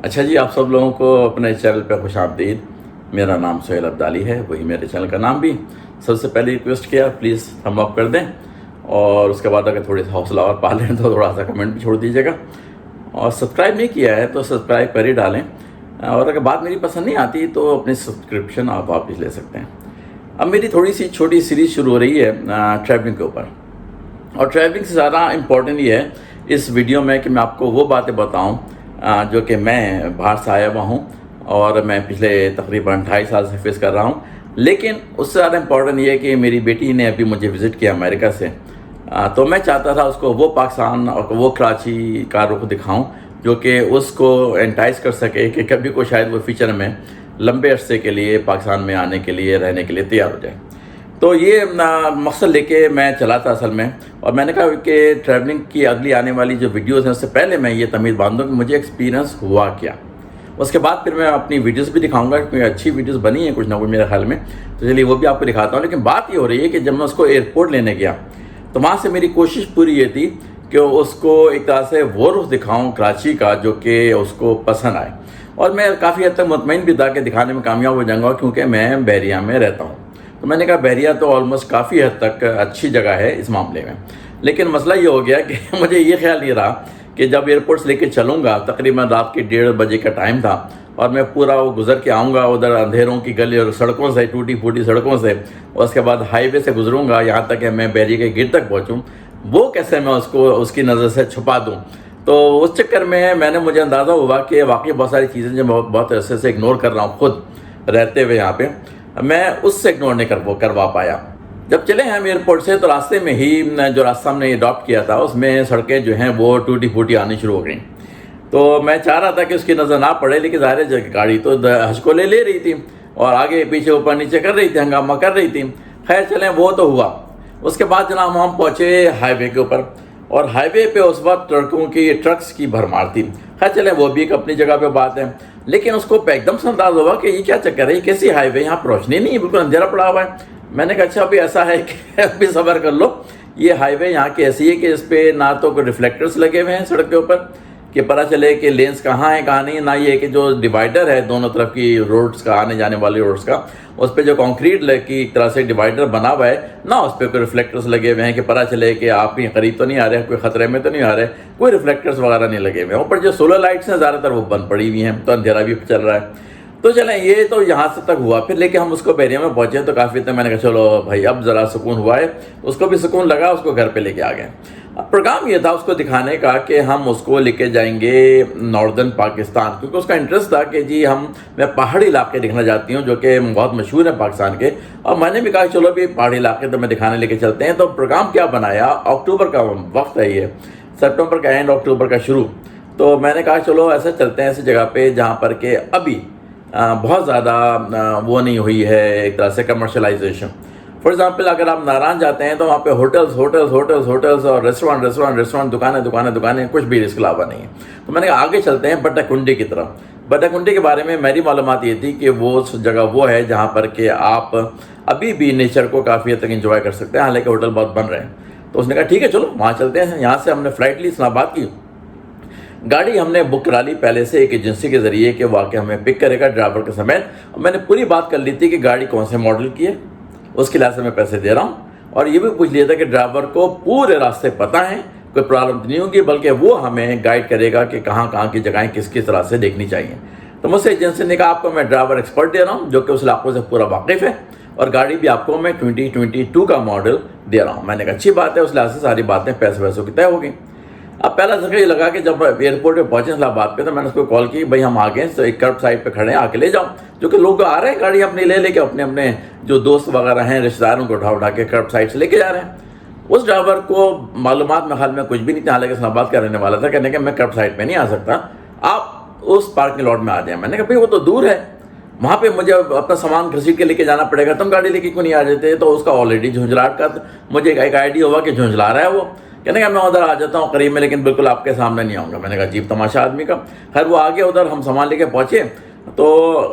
اچھا جی، آپ سب لوگوں کو اپنے چینل پہ خوش آمدید۔ میرا نام سہیل عبدالی ہے، وہی میرے چینل کا نام بھی۔ سب سے پہلے ریکویسٹ کیا پلیز تھم اپ کر دیں، اور اس کے بعد اگر تھوڑی سا حوصلہ اور پا لیں تو تھوڑا سا کمنٹ بھی چھوڑ دیجیے گا، اور سبسکرائب نہیں کیا ہے تو سبسکرائب کر ہی ڈالیں، اور اگر بات میری پسند نہیں آتی تو اپنی سبسکرپشن آپ واپس لے سکتے ہیں۔ اب میری تھوڑی سی چھوٹی سیریز شروع ہو رہی ہے ٹریولنگ کے اوپر، اور ٹریولنگ سے زیادہ امپورٹنٹ یہ ہے اس ویڈیو میں کہ میں آپ کو وہ باتیں بتاؤں جو کہ میں باہر سے آیا ہوا ہوں، اور میں پچھلے تقریباً 2.5 سال سے فیس کر رہا ہوں۔ لیکن اس سے زیادہ امپورٹنٹ یہ ہے کہ میری بیٹی نے ابھی مجھے وزٹ کیا امریکہ سے، تو میں چاہتا تھا اس کو وہ پاکستان اور وہ کراچی کا رخ دکھاؤں جو کہ اس کو انٹائز کر سکے کہ کبھی کو شاید وہ فیوچر میں لمبے عرصے کے لیے پاکستان میں آنے کے لیے رہنے کے لیے تیار ہو جائے۔ تو یہ مقصد لے کے میں چلا تھا اصل میں، اور میں نے کہا کہ ٹریولنگ کی اگلی آنے والی جو ویڈیوز ہیں اس سے پہلے میں یہ تمیز باندھوں کہ مجھے ایکسپیرینس ہوا کیا۔ اس کے بعد پھر میں اپنی ویڈیوز بھی دکھاؤں گا، کیونکہ اچھی ویڈیوز بنی ہیں کچھ نہ کچھ میرے خیال میں، تو چلیے وہ بھی آپ کو دکھاتا ہوں۔ لیکن بات یہ ہو رہی ہے کہ جب میں اس کو ایئرپورٹ لینے گیا تو وہاں سے میری کوشش پوری یہ تھی کہ اس کو ایک طرح سے وہ رخ دکھاؤں کراچی کا جو کہ اس کو پسند آئے، اور میں کافی حد تک مطمئن بھی تھا کہ دکھانے میں کامیاب ہو جاؤں گا، کیونکہ میں بحریہ میں رہتا ہوں۔ تو میں نے کہا بحریہ تو آلموسٹ کافی حد تک اچھی جگہ ہے اس معاملے میں۔ لیکن مسئلہ یہ ہو گیا کہ مجھے یہ خیال نہیں رہا کہ جب ایئرپورٹ سے لے کے چلوں گا، تقریباً رات کے 1:30 بجے کا ٹائم تھا، اور میں پورا وہ گزر کے آؤں گا ادھر اندھیروں کی گلی اور سڑکوں سے، ٹوٹی پھوٹی سڑکوں سے، اور اس کے بعد ہائی وے سے گزروں گا یہاں تک کہ میں بحریہ کے گیٹ تک پہنچوں، وہ کیسے میں اس کی نظر سے چھپا دوں۔ تو اس چکر میں مجھے اندازہ ہوا کہ واقعی بہت ساری چیزیں جو میں بہت عرصے سے اگنور کر رہا ہوں خود رہتے ہوئے یہاں پہ، میں اس سے اگنور نہیں کروا پایا۔ جب چلے ہم ایئرپورٹ سے تو راستے میں ہی جو راستہ ہم نے اڈاپٹ کیا تھا اس میں سڑکیں جو ہیں وہ ٹوٹی پھوٹی آنی شروع ہو گئیں۔ تو میں چاہ رہا تھا کہ اس کی نظر نہ پڑے، لیکن ظاہر ہے گاڑی تو حج کو لے رہی تھی، اور آگے پیچھے اوپر نیچے کر رہی تھی، ہنگامہ کر رہی تھی۔ خیر چلیں وہ تو ہوا۔ اس کے بعد جناب ہم پہنچے ہائی وے کے اوپر، اور ہائی وے پہ اس وقت ٹرکس کی بھرمار تھی۔ خیر چلیں وہ بھی ایک اپنی جگہ پہ بات ہے، لیکن اس کو ایک دم سے انداز ہوا کہ یہ کیا چکر ہے، یہ کیسی ہائی وے، یہاں پر روشنی نہیں ہے، بالکل اندھیرا پڑا ہوا ہے۔ میں نے کہا اچھا ابھی ایسا ہے کہ ابھی صبر کر لو، یہ ہائی وے یہاں کی ایسی ہے کہ اس پہ نہ تو کوئی ریفلیکٹرز لگے ہوئے ہیں سڑک کے اوپر کہ پتہ چلے کہ لینس کہاں ہیں کہاں نہیں، نہ یہ کہ جو ڈیوائڈر ہے دونوں طرف کی روڈز کا، آنے جانے والی روڈز کا، اس پہ جو کانکریٹ کی ایک طرح سے ڈیوائڈر بنا ہوا ہے، نہ اس پہ کوئی ریفلیکٹرز لگے ہوئے ہیں کہ پتہ چلے کہ آپ ہی قریب تو نہیں آ رہے، کوئی خطرے میں تو نہیں آ رہے، کوئی ریفلیکٹرز وغیرہ نہیں لگے ہوئے ہیں۔ اوپر جو سولر لائٹس ہیں زیادہ تر وہ بند پڑی ہوئی ہیں، تو اندھیرا بھی چل رہا ہے۔ تو چلیں یہ تو یہاں سے تک ہوا، پھر لے کے ہم اس کو بحریہ میں پہنچے تو کافی تک میں نے کہا چلو بھائی اب ذرا سکون ہوا ہے، اس کو بھی سکون لگا، اس کو گھر پہ لے کے آ گئے۔ اب پروگرام یہ تھا اس کو دکھانے کا کہ ہم اس کو لے کے جائیں گے ناردرن پاکستان، کیونکہ اس کا انٹرسٹ تھا کہ جی میں پہاڑی علاقے دکھنا چاہتی ہوں جو کہ بہت مشہور ہے پاکستان کے، اور میں نے بھی کہا چلو بھی پہاڑی علاقے تو میں دکھانے لے کے چلتے ہیں۔ تو پروگرام کیا بنایا، اکتوبر کا وقت ہے، یہ سپٹمبر کا اینڈ اکتوبر کا شروع، تو میں نے کہا چلو ایسا چلتے ہیں ایسی جگہ پہ جہاں پر کہ ابھی بہت زیادہ وہ نہیں ہوئی ہے ایک طرح سے کمرشلائزیشن۔ فار ایگزامپل اگر آپ ناران جاتے ہیں تو وہاں پہ ہوٹلز اور ریسٹورانٹ، دکانیں کچھ بھی اس کے علاوہ نہیں ہے۔ تو میں نے کہا آگے چلتے ہیں بٹا کنڈی کی طرف۔ بٹا کنڈی کے بارے میں میری معلومات یہ تھی کہ وہ جگہ وہ ہے جہاں پر کہ آپ ابھی بھی نیچر کو کافی حد تک انجوائے کر سکتے ہیں، حالانکہ ہوٹل بہت بن رہے ہیں۔ تو اس نے کہا ٹھیک ہے چلو وہاں چلتے ہیں۔ یہاں سے ہم نے فلائٹ لی، اسلام آباد کی گاڑی ہم نے بک کرا لی پہلے سے ایک ایجنسی کے ذریعے کہ واقعی ہمیں پک کرے گا ڈرائیور کے سمیت، اور میں نے پوری بات کر لی تھی کہ گاڑی کون سے ماڈل کی ہے، اس کے لحاظ سے میں پیسے دے رہا ہوں، اور یہ بھی پوچھ لیا تھا کہ ڈرائیور کو پورے راستے پتہ ہیں، کوئی پرابلم نہیں ہوگی، بلکہ وہ ہمیں گائیڈ کرے گا کہ کہاں کہاں کی جگہیں کس طرح سے دیکھنی چاہیے۔ تو مجھ سے ایجنسی نے کہا آپ کو میں ڈرائیور ایکسپرٹ دے رہا ہوں جو کہ اس علاقوں سے پورا واقف ہے، اور گاڑی بھی آپ کو میں 2022 کا ماڈل دے رہا ہوں۔ میں نے کہا اچھی بات ہے، اس لحاظ سے ساری باتیں پیسوں کی طے ہو گئی۔ اب پہلا ذکر یہ لگا کہ جب ایئرپورٹ پہ پہنچے اسلام آباد پہ تو میں نے اس کو کال کی، بھائی ہم آگے تو ایک کرب سائڈ پہ کھڑے ہیں، آ کے لے جاؤ، جو کہ لوگ آ رہے ہیں گاڑی اپنی لے کے اپنے جو دوست وغیرہ ہیں رشتہ داروں کو اٹھا کے کرب سائڈ سے لے کے جا رہے ہیں۔ اس ڈرائیور کو معلومات میں حال میں کچھ بھی نہیں تھا، حالانکہ اسلام آباد کا رہنے والا تھا، کہنے کہ میں کرب سائڈ پہ نہیں آ سکتا، آپ اس پارکنگ لاٹ میں آ جائیں۔ میں نے کہا بھائی وہ تو دور ہے، وہاں پہ مجھے اپنا سامان گھسیٹ کے لے کے جانا پڑے گا، تم گاڑی لے کے کیوں نہیں آ جاتے؟ تو اس کا آلریڈی جھنجھلاہٹ کا مجھے ایک آئیڈیا ہوا کہ جھنجھلا رہا ہے وہ، کہنے کہ میں ادھر آ جاتا ہوں قریب میں، لیکن بالکل آپ کے سامنے نہیں آؤں گا۔ میں نے کہا عجیب تماشا آدمی کا۔ خیر وہ آگے ادھر ہم سامان لے کے پہنچے، تو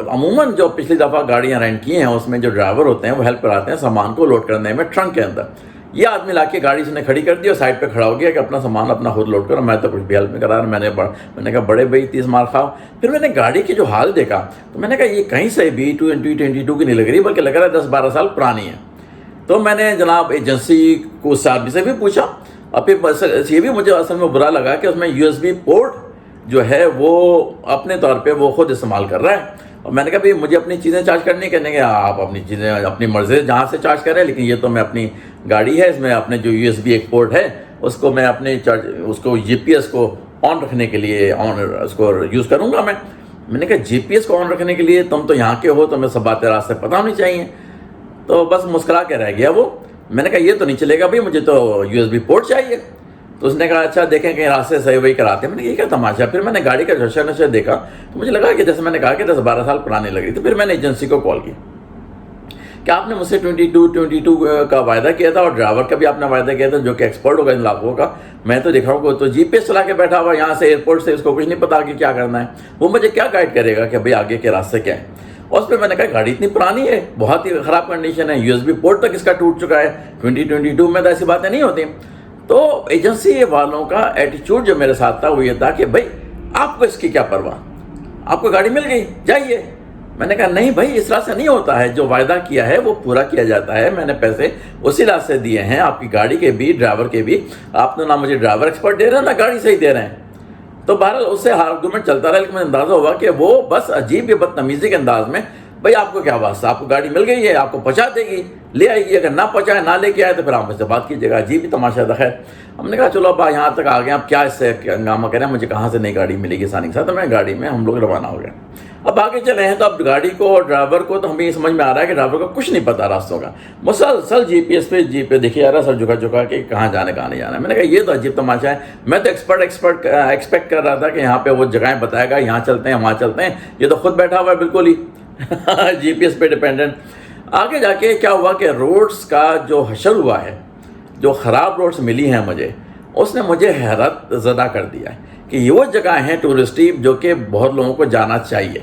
عموماً جو پچھلی دفعہ گاڑیاں رینٹ کی ہیں اس میں جو ڈرائیور ہوتے ہیں وہ ہیلپ کراتے ہیں سامان کو لوڈ کرنے میں ٹرنک کے اندر۔ یہ آدمی لا کے گاڑی اس نے کھڑی کر دی اور سائڈ پہ کھڑا ہو گیا کہ اپنا سامان اپنا خود لوڈ کرو، میں تو کچھ بھی ہیلپ نہیں کرا رہا۔ میں نے کہا بڑے بھائی 30 مار کھاؤ۔ پھر میں نے گاڑی کی جو حال دیکھا تو میں نے کہا یہ کہیں سے بھی 2022 کی نہیں لگ رہی، بلکہ لگ رہا ہے 10-12 سال پرانی ہے۔ تو میں نے جناب ایجنسی کو اس آدمی سے بھی پوچھا، اور پھر یہ بھی مجھے اصل میں برا لگا کہ اس میں USB پورٹ جو ہے وہ اپنے طور پہ وہ خود استعمال کر رہا ہے۔ اور میں نے کہا بھائی مجھے اپنی چیزیں چارج کرنی، کہنے کہ آپ اپنی چیزیں اپنی مرضی جہاں سے چارج کریں، لیکن یہ تو میں اپنی گاڑی ہے، اس میں اپنے جو USB ایک پورٹ ہے اس کو میں اپنے اس کو GPS کو آن رکھنے کے لیے اس کو یوز کروں گا۔ میں نے کہا GPS کو آن رکھنے کے لیے تم تو یہاں کے ہو، تمہیں سب باتیں راستے پتہ ہونی چاہیے۔ تو بس مسکرا کے رہ گیا وہ۔ میں نے کہا یہ تو نہیں چلے گا بھائی، مجھے تو USB پورٹ چاہیے۔ تو اس نے کہا اچھا دیکھیں کہیں راستے صحیح وہی کراتے ہیں۔ میں نے یہ کیا تماشا۔ پھر میں نے گاڑی کا نشہ دیکھا تو مجھے لگا کہ جیسے میں نے کہا کہ 10-12 سال پرانی لگ رہی۔ تو پھر میں نے ایجنسی کو کال کی کہ آپ نے مجھ سے 22 کا وعدہ کیا تھا، اور ڈرائیور کا بھی آپ نے وعدہ کیا تھا جو کہ ایکسپرٹ ہوگا ان لاکھوں کا۔ میں تو دیکھ رہا ہوں تو GPS چلا کے بیٹھا ہوا یہاں سے ایئرپورٹ سے، اس کو کچھ نہیں پتا کہ کیا کرنا ہے، وہ مجھے کیا گائیڈ کرے گا کہ بھائی آگے کے راستے کیا ہیں۔ اور اس پہ میں نے کہا گاڑی اتنی پرانی ہے، بہت ہی خراب کنڈیشن ہے، USB پورٹ تک اس کا ٹوٹ چکا ہے، 2022 میں تو ایسی باتیں نہیں ہوتی۔ تو ایجنسی والوں کا ایٹیچیوڈ جو میرے ساتھ تھا وہ یہ تھا کہ بھائی آپ کو اس کی کیا پرواہ، آپ کو گاڑی مل گئی جائیے۔ میں نے کہا نہیں بھائی اس طرح سے نہیں ہوتا ہے، جو وعدہ کیا ہے وہ پورا کیا جاتا ہے۔ میں نے پیسے اسی راستے سے دیے ہیں، آپ کی گاڑی کے بھی ڈرائیور کے بھی۔ آپ نے نہ مجھے ڈرائیور ایکسپرٹ دے رہے ہیں نہ گاڑی صحیح دے رہے ہیں۔ تو بہرحال اس سے آرگومنٹ چلتا رہا، لیکن مجھے اندازہ ہوا کہ وہ بس عجیب ہی بدتمیزی کے انداز میں بھائی آپ کو کیا واسطہ، آپ کو گاڑی مل گئی ہے، آپ کو پہنچا دے گی، لے آئے گی، اگر نہ پہنچائے نہ لے کے آئے تو پھر آپ مجھ سے بات کیجیے گا۔ عجیب ہی تماشا تھا۔ خیر ہم نے کہا چلو اب یہاں تک آ گئے، اب کیا اس سے ہنگامہ کریں، مجھے کہاں سے نئی گاڑی ملے گی آسانی کے ساتھ۔ تو میں گاڑی میں ہم لوگ روانہ ہو گئے۔ اب آگے چلے ہیں تو اب گاڑی کو اور ڈرائیور کو تو ہمیں یہ سمجھ میں آ رہا ہے کہ ڈرائیور کو کچھ نہیں پتا راستوں کا، مسلسل GPS پہ دیکھے جا رہا ہے، سر جھکا کہ کہاں جانے کہاں نہیں جانا ہے۔ میں نے کہا یہ تو عجیب تماشا ہے، میں تو ایکسپیکٹ کر رہا تھا کہ یہاں پہ وہ جگہیں بتائے گا، یہاں چلتے ہیں وہاں چلتے ہیں، یہ تو خود بیٹھا ہوا ہے بالکل ہی GPS پہ ڈیپینڈنٹ۔ آگے جا کے کیا ہوا کہ روڈز کا جو حشر ہوا ہے، جو خراب روڈز ملی ہیں مجھے، اس نے مجھے حیرت زدہ کر دیا ہے کہ یہ وہ جگہ ہیں ٹورسٹی جو کہ بہت لوگوں کو جانا چاہیے۔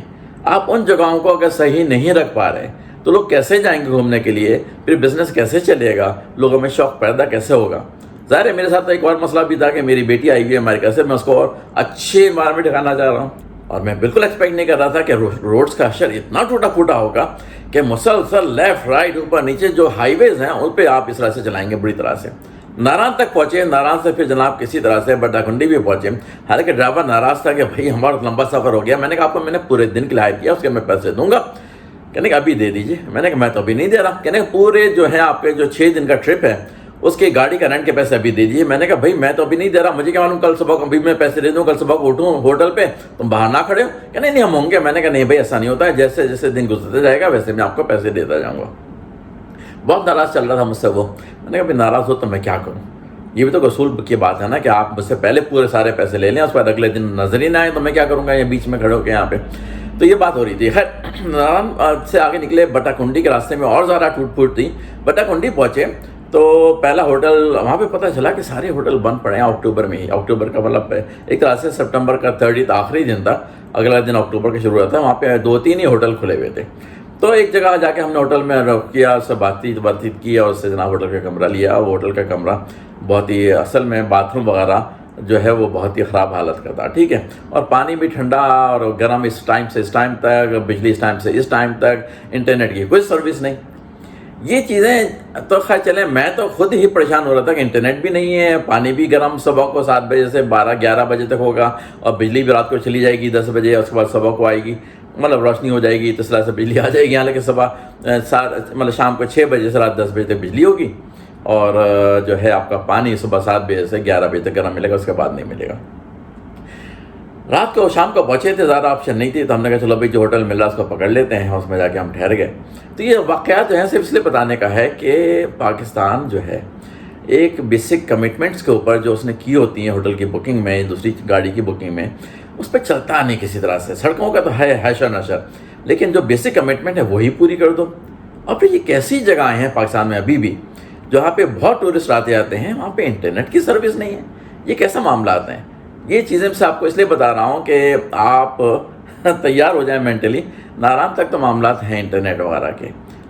آپ ان جگہوں کو اگر صحیح نہیں رکھ پا رہے تو لوگ کیسے جائیں گے گھومنے کے لیے، پھر بزنس کیسے چلے گا، لوگوں میں شوق پیدا کیسے ہوگا۔ ظاہر ہے میرے ساتھ ایک اور مسئلہ بھی تھا کہ میری بیٹی آئی ہوئی ہے امریکہ سے، میں اس کو اور اچھے انوائرمنٹ دکھانا چاہ رہا ہوں، اور میں بالکل ایکسپیکٹ نہیں کر رہا تھا کہ روڈز کا حشر اتنا ٹوٹا پھوٹا ہوگا کہ مسلسل لیفٹ رائٹ اوپر نیچے جو ہائی ویز ہیں ان پہ آپ اس طرح سے چلائیں گے بری طرح سے۔ ناران تک پہنچے، ناران سے پھر جناب کسی طرح سے بٹا کنڈی بھی پہنچے، حالانکہ ڈرائیور ناراض تھا کہ بھائی ہمارا لمبا سفر ہو گیا۔ میں نے کہا آپ کو میں نے پورے دن کے لیے ہائر کیا، اس کے میں پیسے دوں گا۔ کہنے کہ ابھی دے دیجیے۔ میں نے کہا میں تو ابھی نہیں دے رہا۔ کہنے پورے جو ہے آپ کے جو 6 دن کا ٹرپ ہے اس کی گاڑی کا رینٹ کے پیسے ابھی دے دیجیے۔ میں نے کہا بھائی میں تو ابھی نہیں دے رہا، مجھے کیا معلوم کل صبح ابھی میں پیسے دے دوں، کل صبح کو اٹھوں ہوٹل پہ تم باہر نہ کھڑے ہو۔ کہ نہیں ہم ہوں گے۔ میں نے کہا نہیں بھائی ایسا نہیں ہوتا ہے، جیسے جیسے دن گزرتا جائے گا ویسے میں آپ کو پیسے دیتا جاؤں گا۔ بہت ناراض چل رہا تھا مجھ سے وہ۔ میں نے کہا بھائی ناراض ہو تو میں کیا کروں، یہ بھی تو اصول کی بات ہے نا کہ آپ مجھ سے پہلے پورے سارے پیسے لے لیں، اس بعد اگلے دن نظر ہی نہ آئے تو میں کیا کروں گا یہ بیچ میں کھڑے ہو کے یہاں پہ۔ تو یہ بات ہو رہی تھی۔ خیر ناران سے آگے نکلے، بٹا کنڈی کے راستے میں اور زیادہ ٹوٹ پھوٹ تھی۔ بٹا کنڈی پہنچے تو پہلا ہوٹل وہاں پہ پتہ چلا کہ سارے ہوٹل بند پڑے ہیں اکتوبر میں ہی۔ اکتوبر کا مطلب ایک طرح سے سپٹمبر کا 30 آخری دن تھا، اگلا دن اکتوبر کی شروعات تھا، وہاں پہ 2-3 ہی ہوٹل کھلے ہوئے تھے۔ تو ایک جگہ جا کے ہم نے ہوٹل میں رک کیا، اس سے بات چیت کی اور اس سے جناب ہوٹل کا کمرہ لیا۔ وہ ہوٹل کا کمرہ بہت ہی اصل میں باتھ روم وغیرہ جو ہے وہ بہت ہی خراب حالت کا تھا، ٹھیک ہے، اور پانی بھی ٹھنڈا اور گرم، اس ٹائم سے اس ٹائم تک، بجلی اس ٹائم سے اس ٹائم تک، انٹرنیٹ کی کوئی سروس نہیں۔ یہ چیزیں تو خیر چلیں، میں تو خود ہی پریشان ہو رہا تھا کہ انٹرنیٹ بھی نہیں ہے، پانی بھی گرم، صبح کو 7 بجے سے 12-11 بجے تک ہوگا، اور بجلی بھی رات کو چلی جائے گی 10 بجے، اس کے بعد صبح کو آئے گی، مطلب روشنی ہو جائے گی تو اس طرح سے بجلی آ جائے گی، حالانکہ صبح مطلب شام کو 6 بجے سے رات 10 بجے تک بجلی ہوگی، اور جو ہے آپ کا پانی صبح 7 بجے سے 11 بجے تک گرم ملے گا، اس کے بعد نہیں ملے گا۔ رات کو شام کو پہنچے تھے، زیادہ آپشن نہیں تھی، تو ہم نے کہا چلو بھائی جو ہوٹل مل رہا اس کو پکڑ لیتے ہیں، اس میں جا کے ہم ٹھہر گئے۔ تو یہ واقعات جو ہیں صرف اس لیے بتانے کا ہے کہ پاکستان جو ہے ایک بیسک کمٹمنٹس کے اوپر جو اس نے کی ہوتی ہیں ہوٹل کی بکنگ میں، دوسری گاڑی کی بکنگ میں، اس پہ چلتا نہیں کسی طرح سے۔ سڑکوں کا تو ہے حشر نشر، لیکن جو بیسک کمٹمنٹ ہے وہی پوری کر دو۔ اور پھر یہ کیسی جگہیں ہیں پاکستان میں ابھی بھی جہاں پہ بہت ٹورسٹ آتے جاتے ہیں، وہاں پہ انٹرنیٹ کی سروس نہیں ہے؟ یہ کیسے معاملات ہیں؟ یہ چیزیں سے آپ کو اس لیے بتا رہا ہوں کہ آپ تیار ہو جائیں مینٹلی۔ ناران تک تو معاملات ہیں انٹرنیٹ وغیرہ کے،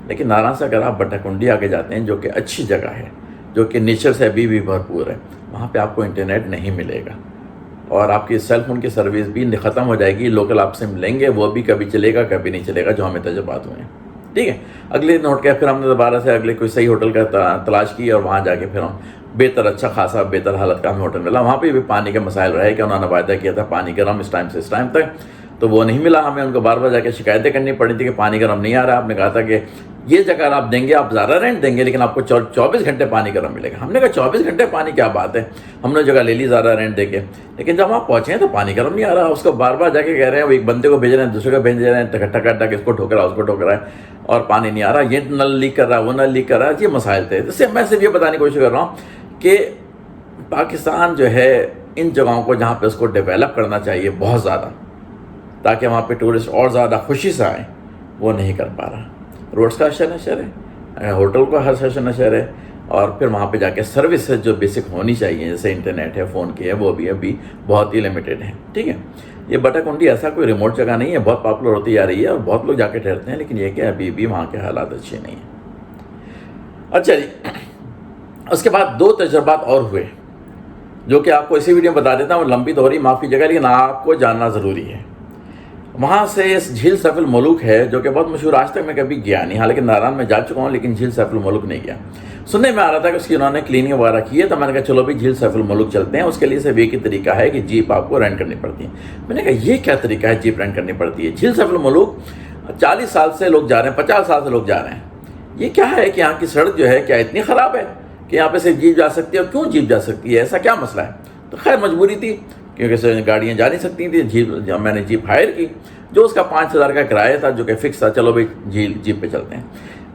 لیکن ناران سے اگر آپ بٹا کنڈی آگے جاتے ہیں جو کہ اچھی جگہ ہے، جو کہ نیچر سے ابھی بھی بھرپور ہے، وہاں پہ آپ کو انٹرنیٹ نہیں ملے گا، اور آپ کی سیل فون کی سروس بھی ختم ہو جائے گی. لوکل آپ سے ملیں گے وہ بھی کبھی چلے گا کبھی نہیں چلے گا، جو ہمیں تجربات ہوئے ہیں. ٹھیک ہے، اگلے دن اٹھ کے پھر ہم نے دوبارہ سے اگلے کوئی صحیح ہوٹل کا تلاش کی، اور وہاں جا کے پھر ہم اچھا خاصا بہتر حالت کا ہمیں ہوٹل ملا. وہاں پہ بھی پانی کے مسائل رہے کہ انہوں نے وعدہ کیا تھا پانی گرم اس ٹائم سے اس ٹائم تک، تو وہ نہیں ملا. ہمیں ان کو بار بار جا کے شکایتیں کرنی پڑی تھی کہ پانی گرم نہیں آ رہا. آپ نے کہا تھا کہ یہ جگہ آپ دیں گے، آپ زیادہ رینٹ دیں گے لیکن آپ کو 24 گھنٹے پانی گرم ملے گا. ہم نے کہا 24 گھنٹے پانی کیا بات ہے، ہم نے جگہ لے لی زیادہ رینٹ دے کے، لیکن جب آپ پہنچے ہیں تو پانی گرم نہیں آ رہا. اس کو بار بار جا کے کہہ رہے ہیں، وہ ایک بندے کو بھیج رہے ہیں، دوسرے کو بھیج رہے ہیں، ٹکا ٹکا اس کو ٹھوک رہا اس کو ٹھوک رہا ہے، اور پانی نہیں آ رہا، یہ نل لیک کر رہا وہ نل لیک کر رہا. یہ مسائل تھے. اس سے میں صرف یہ بتانے کی کوشش کر رہا ہوں کہ پاکستان جو ہے ان جگہوں کو جہاں پہ اس کو ڈیولپ کرنا چاہیے بہت زیادہ، تاکہ وہاں پہ ٹورسٹ اور زیادہ خوشی سے آئیں، وہ نہیں کر پا رہا. روڈس کا اشر نشر ہے، ہوٹل کا ہر اشر نشر ہے، اور پھر وہاں پہ جا کے سروسز جو بیسک ہونی چاہیے جیسے انٹرنیٹ ہے، فون کی ہے، وہ بھی ابھی بہت ہی لمیٹیڈ ہیں. ٹھیک ہے، یہ بٹا کنڈی ایسا کوئی ریموٹ جگہ نہیں ہے، بہت پاپولر ہوتی جا رہی ہے اور بہت لوگ جا کے ٹھہرتے ہیں، لیکن یہ کہ ابھی بھی وہاں کے حالات اچھے نہیں ہیں. اچھا جی، اس کے بعد 2 تجربات اور ہوئے جو کہ آپ کو اسی ویڈیو میں بتا دیتا ہوں. لمبی تو ہو رہی، معاف کیجیے گا، لیکن آپ کو جاننا ضروری ہے. وہاں سے جھیل سیف الملوک ہے جو کہ بہت مشہور، آج تک میں کبھی گیا نہیں، حالانکہ ناران میں جا چکا ہوں لیکن جھیل سیف الملوک نہیں گیا. سننے میں آ رہا تھا کہ اس کی انہوں نے کلیننگ وغیرہ کی ہے، تو میں نے کہا چلو بھی جھیل سیف الملوک چلتے ہیں. اس کے لیے صرف ایک ہی طریقہ ہے کہ جیپ آپ کو رینٹ کرنی پڑتی ہے. میں نے کہا یہ کیا طریقہ ہے جیپ رینٹ کرنی پڑتی ہے؟ جھیل سیف الملوک 40 سال سے لوگ جا رہے ہیں، 50 سال سے لوگ جا رہے ہیں. یہ کیا ہے کہ یہاں کی سڑک جو ہے کیا اتنی خراب ہے کہ یہاں پہ صرف جیپ جا سکتی ہے؟ اور کیوں جیپ جا سکتی ہے؟ ایسا کیا مسئلہ ہے؟ تو خیر مجبوری تھی کیونکہ گاڑیاں جا نہیں سکتی تھیں. میں نے جیپ ہائر کی، جو اس کا 5000 کا کرایہ تھا، جو کہ فکس تھا. چلو بھائی جیپ پہ چلتے ہیں.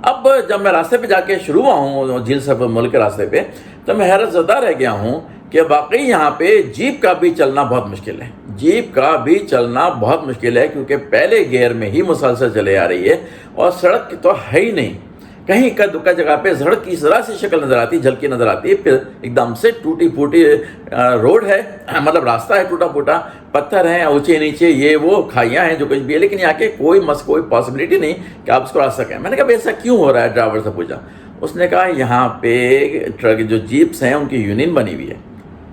اب جب میں راستے پہ جا کے شروع ہوا ہوں جھیل سیف الملوک کے راستے پہ، تو میں حیرت زدہ رہ گیا ہوں کہ واقعی یہاں پہ جیپ کا بھی چلنا بہت مشکل ہے. جیپ کا بھی چلنا بہت مشکل ہے کیونکہ پہلے گیئر میں ہی مسلسل چلے آ رہی ہے، اور سڑک تو ہے ہی نہیں. کہیں کا دکا جگہ پہ سڑک کی ذرا سی شکل نظر آتی، جھلکی نظر آتی ہے، پھر ایک دم سے ٹوٹی پھوٹی روڈ ہے، مطلب راستہ ہے ٹوٹا پھوٹا، پتھر ہیں اونچے نیچے، یہ وہ کھائیاں ہیں جو کچھ بھی ہے، لیکن یہاں کے کوئی پاسبلٹی نہیں کہ آپ اس کو راستہ کہیں. میں نے کہا ایسا کیوں ہو رہا ہے؟ ڈرائیور سے پوچھا. اس نے کہا یہاں پہ ٹرک جو جیپس ہیں ان کی یونین بنی ہوئی ہے،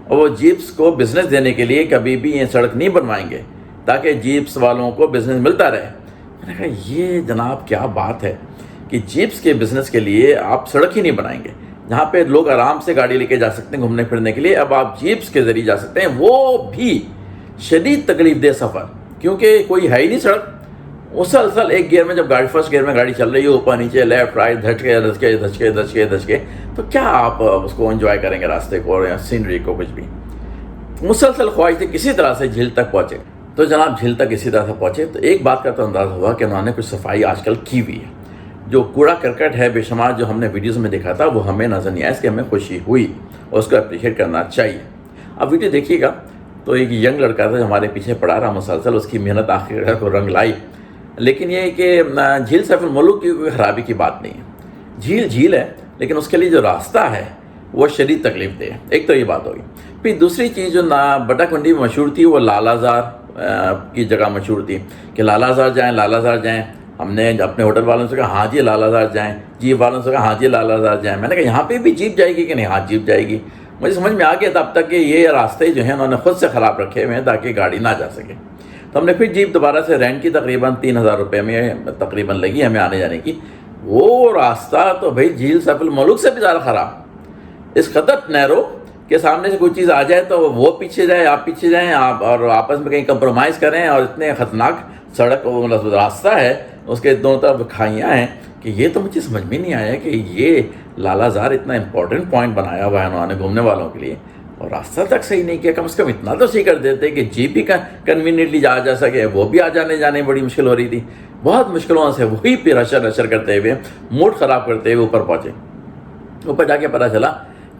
اور وہ جیپس کو بزنس دینے کے لیے کبھی بھی یہ سڑک نہیں بنوائیں گے تاکہ جیپس والوں کو بزنس ملتا رہے. میں نے کہا یہ جناب کیا بات ہے کہ جیپس کے بزنس کے لیے آپ سڑک ہی نہیں بنائیں گے جہاں پہ لوگ آرام سے گاڑی لے کے جا سکتے ہیں گھومنے پھرنے کے لیے. اب آپ جیپس کے ذریعے جا سکتے ہیں، وہ بھی شدید تکلیف دہ سفر، کیونکہ کوئی ہے ہی نہیں سڑک. مسلسل ایک گیئر میں جب فرسٹ گیئر میں گاڑی چل رہی ہے، اوپر نیچے لیفٹ رائٹ دھچکے، تو کیا آپ اس کو انجوائے کریں گے راستے کو یا سینری کو؟ کچھ بھی مسلسل خواہش تھی کسی طرح سے جھیل تک پہنچے. تو جناب جھیل تک اسی طرح سے پہنچے تو ایک بات کا تو اندازہ ہوا کہ انہوں نے کچھ صفائی آج کل کی ہوئی ہے. جو کوڑا کرکٹ ہے بے شمار جو ہم نے ویڈیوز میں دیکھا تھا وہ ہمیں نظر نہیں آیا، اس کی ہمیں خوشی ہوئی اور اس کو اپریشیٹ کرنا چاہیے. اب ویڈیو دیکھیے گا تو ایک ینگ لڑکا تھا جو ہمارے پیچھے پڑا رہا مسلسل، اس کی محنت آخر کو رنگ لائی. لیکن یہ کہ جھیل سیف الملوک کی کوئی خرابی کی بات نہیں ہے، جھیل ہے، لیکن اس کے لیے جو راستہ ہے وہ شدید تکلیف دہ ہے. ایک تو یہ بات ہوگی. پھر دوسری چیز جو بٹا کنڈی میں مشہور تھی وہ لالا زار کی جگہ مشہور تھی کہ لالا زار جائیں. ہم نے اپنے ہوٹل والوں سے کہا ہاں جی لالا زار جائیں، جیپ والوں سے کہا ہاں جی لالا زار جائیں. میں نے کہا یہاں پہ بھی جیپ جائے گی کہ نہیں؟ ہاں جیپ جائے گی. مجھے سمجھ میں آ گیا تب تک کہ یہ راستے جو ہیں انہوں نے خود سے خراب رکھے ہوئے ہیں تاکہ گاڑی نہ جا سکے. تو ہم نے پھر جیپ دوبارہ سے رینٹ کی، تقریباً 3000 روپے میں تقریباً لگی ہمیں آنے جانے کی. وہ راستہ تو بھائی جھیل سیف الملوک سے بھی زیادہ خراب، اس قدر نیرو کہ سامنے سے کوئی چیز آ جائے تو وہ پیچھے جائے، آپ پیچھے جائیں، آپ اور آپس میں کہیں کمپرومائز کریں. اور اتنے خطرناک سڑک راستہ ہے، اس کے دونوں طرف کھائیاں ہیں کہ یہ تو مجھے سمجھ میں نہیں آیا کہ یہ لالا زار اتنا امپورٹنٹ پوائنٹ بنایا ہوا ہے انہوں نے گھومنے والوں کے لیے، اور راستہ تک صحیح نہیں کیا. کم از کم اتنا تو صحیح کر دیتے کہ جیپ بھی کنوینئنٹلی جا سکے. وہ بھی جانے بڑی مشکل ہو رہی تھی. بہت مشکلوں سے وہی پھر اشر کرتے ہوئے، موڈ خراب کرتے ہوئے اوپر پہنچے. اوپر جا کے پتہ چلا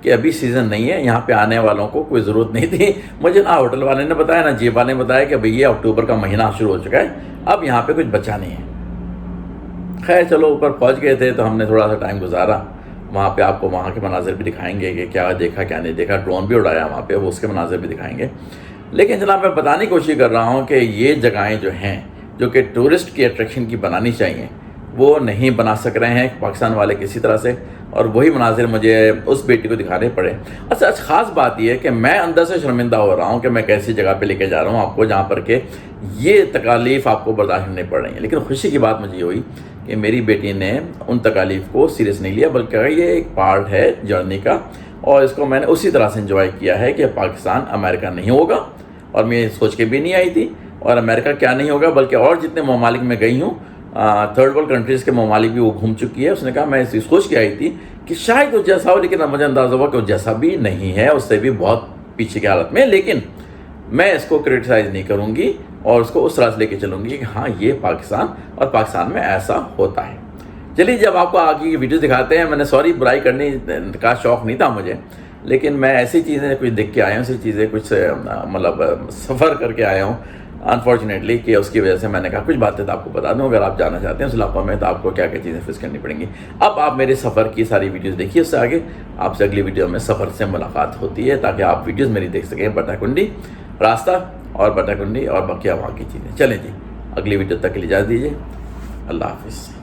کہ ابھی سیزن نہیں ہے، یہاں پہ آنے والوں کو کوئی ضرورت نہیں تھی. مجھے نہ ہوٹل والے نے بتایا نہ جیپ والے نے بتایا کہ بھئی یہ اکتوبر کا مہینہ شروع ہو چکا ہے، اب یہاں پہ کچھ بچا نہیں ہے. خیر چلو اوپر پہنچ گئے تھے تو ہم نے تھوڑا سا ٹائم گزارا. وہاں پہ آپ کو وہاں کے مناظر بھی دکھائیں گے کہ کیا دیکھا کیا نہیں دیکھا. ڈرون بھی اڑایا وہاں پہ، وہ اس کے مناظر بھی دکھائیں گے. لیکن جناب میں بتانے کی کوشش کر رہا ہوں کہ یہ جگہیں جو ہیں جو کہ ٹورسٹ کی اٹریکشن کی بنانی چاہیے وہ نہیں بنا سک رہے ہیں پاکستان والے کسی طرح سے. اور وہی مناظر مجھے اس بیٹی کو دکھانے پڑے۔ اچھا خاص بات یہ ہے کہ میں اندر سے شرمندہ ہو رہا ہوں کہ میں کیسی جگہ پہ لے کے جا رہا ہوں آپ کو جہاں پر کہ یہ تکالیف آپ کو برداشت نہیں پڑ رہی ہیں، لیکن خوشی کی بات مجھے یہ ہوئی کہ میری بیٹی نے ان تکالیف کو سیریس نہیں لیا، بلکہ یہ ایک پارٹ ہے جرنی کا، اور اس کو میں نے اسی طرح سے انجوائے کیا ہے کہ پاکستان امریکہ نہیں ہوگا، اور میں سوچ کے بھی نہیں آئی تھی، اور امریکہ کیا نہیں ہوگا بلکہ اور جتنے ممالک میں گئی ہوں تھرڈ ورلڈ کنٹریز کے ممالک بھی وہ گھوم چکی ہے۔ اس نے کہا میں اس سوچ کے آئی تھی کہ شاید وہ جیسا ہو، لیکن اب مجھے اندازہ ہوا کہ وہ جیسا بھی نہیں ہے، اس سے بھی بہت پیچھے کی حالت میں، لیکن میں اس کو کرٹیسائز نہیں کروں گی اور اس کو اس طرح سے لے کے چلوں گی کہ ہاں یہ پاکستان، اور پاکستان میں ایسا ہوتا ہے۔ چلیے جب آپ کو آگے کی ویڈیوز دکھاتے ہیں، میں نے سوری برائی کرنے کا شوق نہیں تھا مجھے، لیکن میں ایسی چیزیں کچھ دیکھ کے آیا ہوں، ایسی چیزیں کچھ مطلب سفر کر کے آیا ہوں انفارچونیٹلی، کہ اس کی وجہ سے میں نے کہا کچھ باتیں تو آپ کو بتا دوں، اگر آپ جانا چاہتے ہیں اس علاقوں میں تو آپ کو کیا کیا چیزیں فیس کرنی پڑیں گی۔ اب آپ میرے سفر کی ساری ویڈیوز دیکھیے، اس سے آگے آپ سے اگلی ویڈیو میں سفر سے ملاقات ہوتی ہے، تاکہ آپ ویڈیوز میری دیکھ سکیں، بٹا کنڈی راستہ اور بٹا کنڈی اور بقیہ وہاں کی چیزیں۔ چلیں جی، اگلی ویڈیو تک کے لیے اجازت دیجیے، اللہ حافظ۔